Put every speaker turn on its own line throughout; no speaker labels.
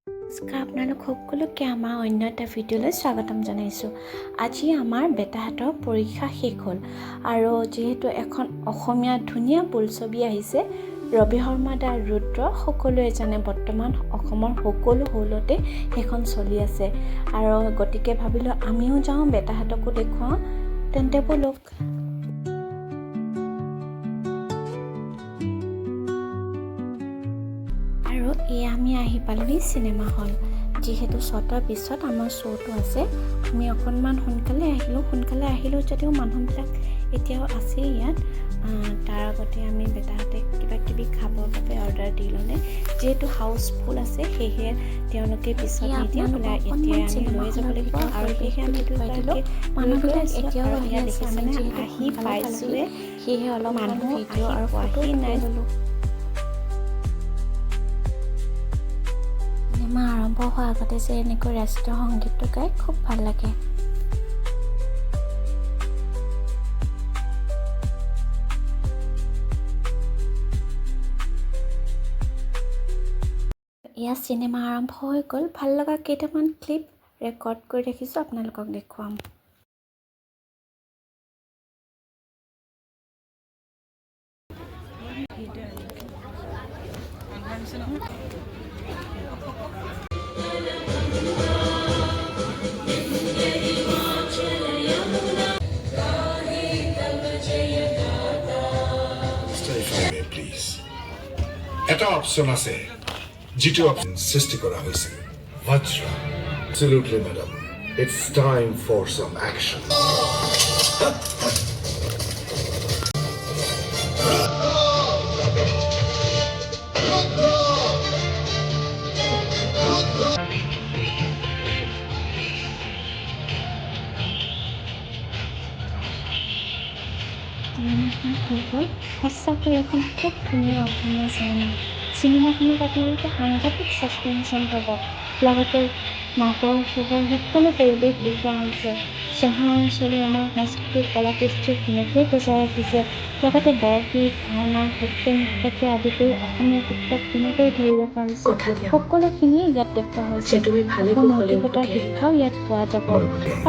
আপোনালোক সকলোকে আমাৰ অন্য এটা ভিডিঅ'লৈ স্বাগতম জনাইছোঁ। আজি আমাৰ বেটাহঁতৰ পৰীক্ষা শেষ হ'ল আৰু যিহেতু এখন অসমীয়া ধুনীয়া বোলছবি আহিছে ৰবিশৰ্মা দা ৰুদ্ৰ, সকলোৱে জানে বৰ্তমান অসমৰ সকলো হলতে সেইখন চলি আছে আৰু গতিকে ভাবিলোঁ আমিও যাওঁ বেটাহঁতকো দেখুৱাওঁ, তেন্তে ব'লক। আৰু এয়া আমি আহি পালোহি চিনেমা হল। যিহেতু 6টাৰ পিছত আমাৰ শ্ব'টো আছে, আমি অকণমান সোনকালে আহিলোঁ যদিও মানুহবিলাক এতিয়াও আছে ইয়াত। তাৰ আগতে আমি বেটাহঁতে কিবা কিবি খাবৰ বাবে অৰ্ডাৰ দি ল'লে, যিহেতু হাউচফুল আছে সেয়েহে তেওঁলোকে পিছত নিদিয়ে বোলে এতিয়াই আমি লৈ যাব লাগিব, আৰু সেয়েহে আমি মানুহবিলাক এতিয়াও আহি আছে। আমি আহি পাইছোঁৱে, সেয়েহে অলপ মানুহ ভিডিঅ' আৰু ফটো নাই ল'লোঁ। চিনেমা আৰম্ভ হোৱাৰ আগতে যে এনেকৈ ৰাষ্ট্ৰীয় সংগীতটো গাই খুব ভাল লাগে। ইয়াত চিনেমা আৰম্ভ হৈ গ'ল। ভাল লগা কেইটামান ক্লিপ ৰেকৰ্ড কৰি ৰাখিছোঁ, আপোনালোকক দেখুৱাম।
এটা অপশন আছে যেটো অপশন সৃষ্টি করা হয়েছে Rudro. Absolutely, madam. It's time for some action.
সঁচাকৈ এখন খুব ধুনীয়া অসমীয়া চিনেমাখনত আপোনালোকে সাংঘাতিক ছাছপেনশ্যন পাব। লগতে নাটক সকলো পৰিৱেশ দেখুওৱা হৈছে। চহৰ অঞ্চলৰ আমাৰ সাংস্কৃতিক কলা কৃষ্টি ধুনীয়াকৈ বজাই ৰাখিছে। লগতে বৰগীত, ভাওনা, সত্ৰীয়া নৃত্য আদি কৰি অসমীয়া কিতাপ ধুনীয়াকৈ ধৰি ৰখা হৈছে। সকলোখিনিয়ে ইয়াত দেখুওৱা হৈছে। নৈতিকতাৰ শিক্ষাও ইয়াত পোৱা যাব।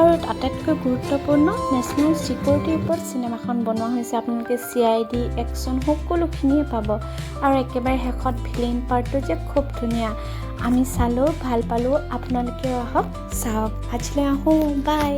আৰু আটাইতকৈ গুৰুত্বপূৰ্ণ, নেশ্যনেল ছিকিউৰিটিৰ ওপৰত চিনেমাখন বনোৱা হৈছে। আপোনালোকে CID, একশ্যন সকলোখিনিয়ে পাব। আৰু একেবাৰে শেষত ফিল্ম পাৰ্টটো যে খুব ধুনীয়া। আমি চালোঁ, ভাল পালোঁ, আপোনালোকেও আহক চাওক। আজিলৈ আহোঁ, বাই।